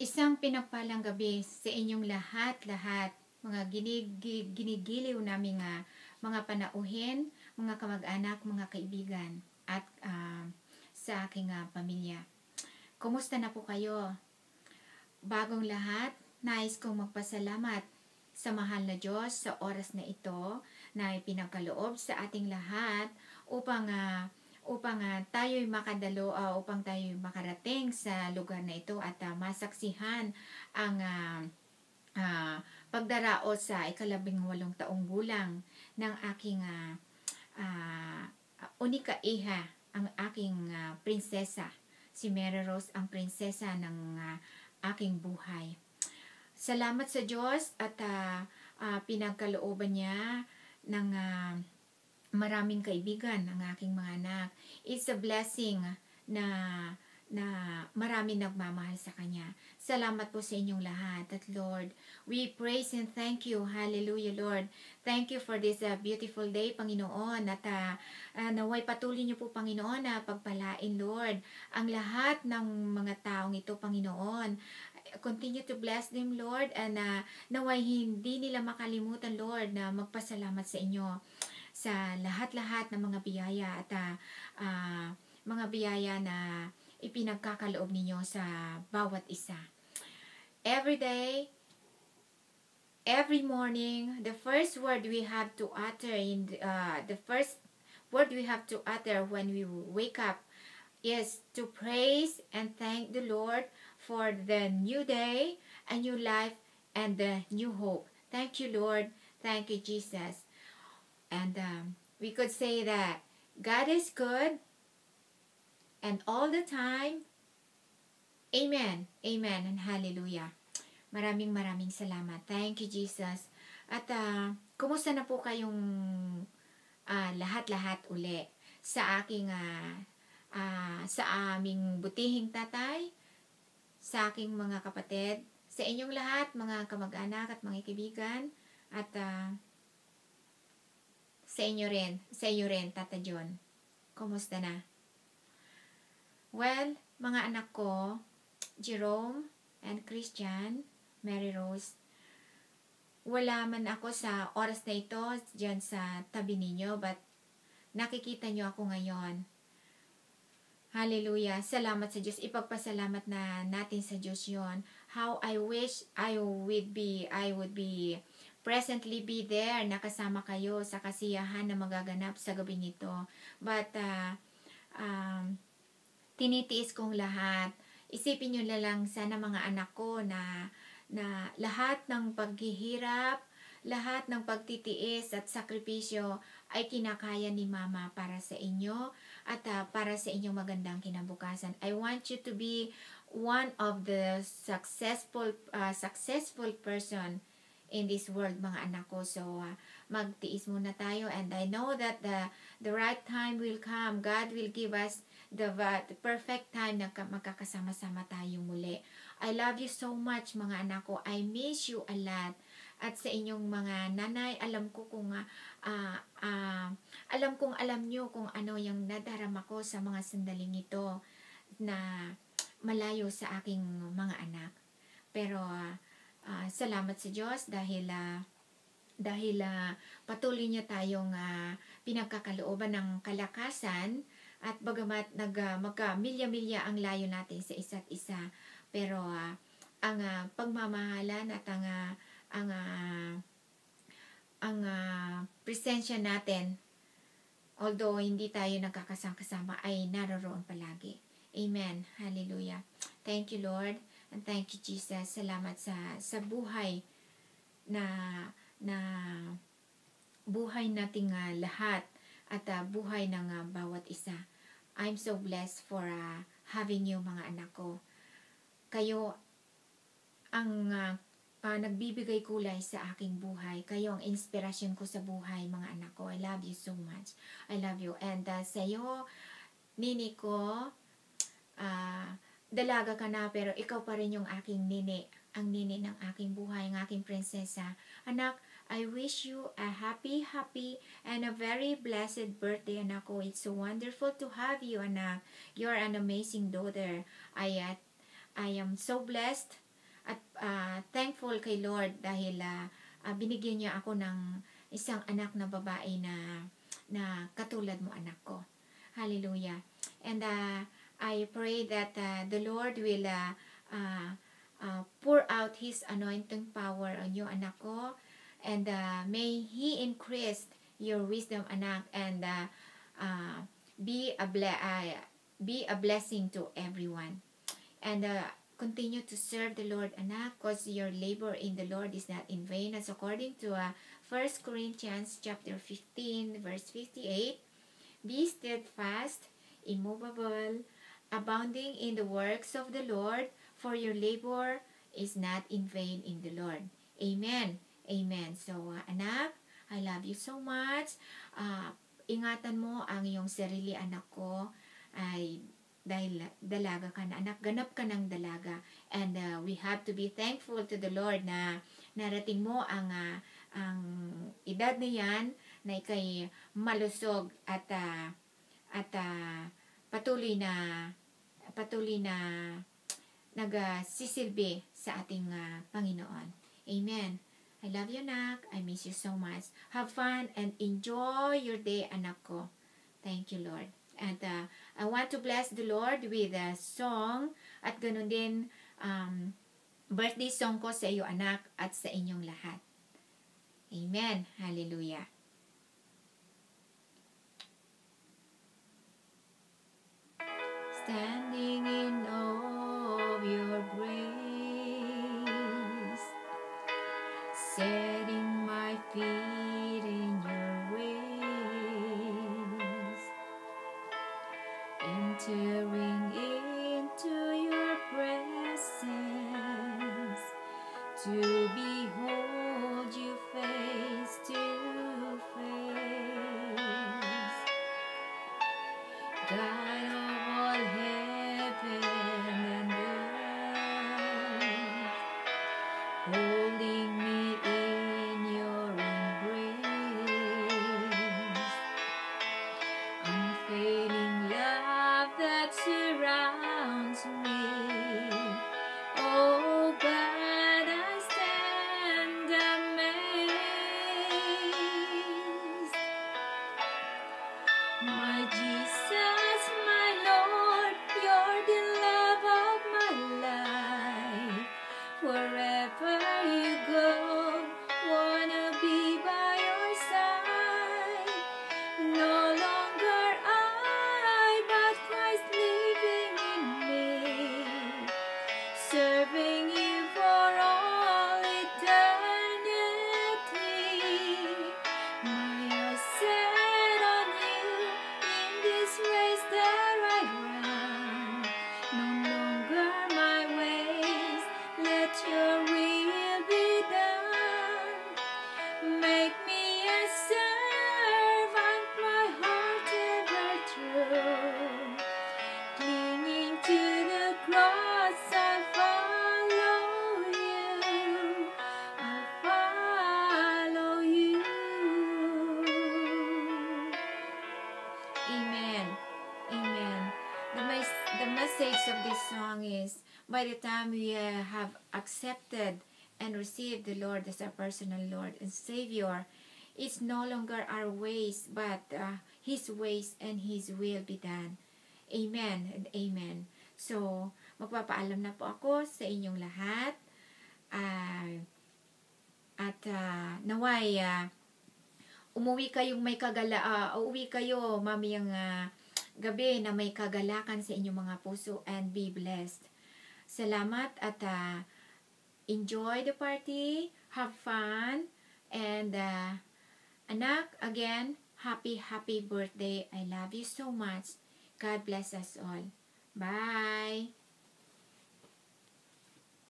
Isang pinagpalang gabi sa inyong lahat-lahat, mga ginigiliw naming mga panauhin, mga kamag-anak, mga kaibigan, at sa aking pamilya. Kumusta na po kayo? Bagong lahat, nais kong magpasalamat sa mahal na Diyos sa oras na ito na ipinagkaloob sa ating lahat upang tayo'y upang tayo'y makarating sa lugar na ito at masaksihan ang pagdaraos sa ika-18 taong gulang ng aking unika iha, ang aking prinsesa. Si Mary Rose ang prinsesa ng aking buhay. Salamat sa Diyos at pinagkalooban niya ng maraming kaibigan ang aking mga anak. It's a blessing na marami nagmamahal sa Kanya. Salamat po sa inyong lahat. At Lord, we praise and thank you. Hallelujah, Lord. Thank you for this beautiful day, Panginoon. At naway patuloy niyo po, Panginoon, na pagpalain, Lord, ang lahat ng mga taong ito, Panginoon. Continue to bless them, Lord, and naway hindi nila makalimutan, Lord, na magpasalamat sa inyo sa lahat-lahat ng mga biyaya at mga biyaya na ipinagkakaloob ninyo sa bawat isa. Every day, every morning, the first word we have to utter when we wake up is to praise and thank the Lord for the new day, a new life, and the new hope. Thank you, Lord. Thank you, Jesus. And we could say that God is good and all the time. Amen. Amen and hallelujah. Maraming salamat. Thank you, Jesus. At kumusta na po kayong lahat-lahat uli sa aking sa aming butihing tatay, sa aking mga kapatid, sa inyong lahat, mga kamag-anak at mga kaibigan, at sa iyo rin, Tata John. Kumusta na? Well, mga anak ko, Jerome and Christian, Mary Rose, wala man ako sa oras na ito dyan sa tabi ninyo, but nakikita nyo ako ngayon. Hallelujah. Salamat sa Diyos. Ipagpasalamat na natin sa Diyos yon. How I wish I would be presently be there, nakasama kayo sa kasiyahan na magaganap sa gabi nito. But tinitiis kong lahat. Isipin nyo lang sana mga anak ko na lahat ng paghihirap, lahat ng pagtitiis at sakripisyo ay kinakaya ni Mama para sa inyo at para sa inyong magandang kinabukasan. I want you to be one of the successful person in this world, mga anak ko. So, magtiis muna tayo, and I know that the right time will come. God will give us the perfect time na magkakasama-sama tayo muli. I love you so much, mga anak ko. I miss you a lot. At sa inyong mga nanay, alam kong alam nyo kung ano yung nadarama ko sa mga sandaling ito na malayo sa aking mga anak. Pero salamat sa Diyos dahil patuloy niya tayong pinagkakalooban ng kalakasan, at bagamat magkamilya-milya ang layo natin sa isa't isa, pero ang pagmamahalan at ang presensya natin, although hindi tayo nagkakasama ay naroroon palagi. Amen. Hallelujah. Thank you, Lord, and thank you, Jesus. Salamat sa buhay na buhay nating lahat at buhay ng bawat isa. I'm so blessed for having you, mga anak ko. Kayo ang nagbibigay kulay sa aking buhay. Kayo ang inspirasyon ko sa buhay, mga anak ko. I love you so much. I love you. And sa iyo, nini ko, dalaga ka na, pero ikaw pa rin yung aking nini. Ang nini ng aking buhay, ang aking prinsesa. Anak, I wish you a happy and a very blessed birthday, anak ko. It's so wonderful to have you, anak. You're an amazing daughter. I am so blessed At thankful kay Lord dahil binigyan niya ako ng isang anak na babae na katulad mo, anak ko. Hallelujah. And I pray that the Lord will pour out His anointing power on you, anak ko. And may He increase your wisdom, anak, and be a blessing to everyone. And continue to serve the Lord, anak, because your labor in the Lord is not in vain. As according to 1 Corinthians chapter 15, verse 58, be steadfast, immovable, abounding in the works of the Lord, for your labor is not in vain in the Lord. Amen. Amen. So, anak, I love you so much. Ingatan mo ang iyong sarili, anak ko, ay dahil dalaga ka na, anak, ganap ka ng dalaga. And we have to be thankful to the Lord na narating mo ang edad na yan, na ikay malusog at patuloy na nagsisilbi sa ating Panginoon. Amen. I love you, anak. I miss you so much. Have fun and enjoy your day, anak ko. Thank you, Lord. And I want to bless the Lord with a song at ganun din birthday song ko sa iyo, anak, at sa inyong lahat. Amen. Hallelujah. Standing in awe of your grace, setting my feet in your ways, entering into your presence, to behold you face to face. God of all heaven and earth, holding me in your embrace, unfailing love that surrounds me. Oh God, I stand amazed. My Jesus, my Lord, you're the love of my life. Wherever you go, wanna be by your side. No longer I, but Christ living in me, serving you for all eternity. My eyes set on you in this race that I run. No longer my ways, let your will be done. Make me a servant, my heart ever true. Clinging to the cross, I'll follow you. I'll follow you. Amen. Amen. The message of this song is, by the time we have accepted and received the Lord as our personal Lord and Savior, it's no longer our ways, but His ways and His will be done. Amen and amen. So, magpapaalam na po ako sa inyong lahat. Naway, uuwi kayo mamayang gabi na may kagalakan sa inyong mga puso, and be blessed. Salamat at enjoy the party, have fun, and anak, again, happy birthday. I love you so much. God bless us all. Bye.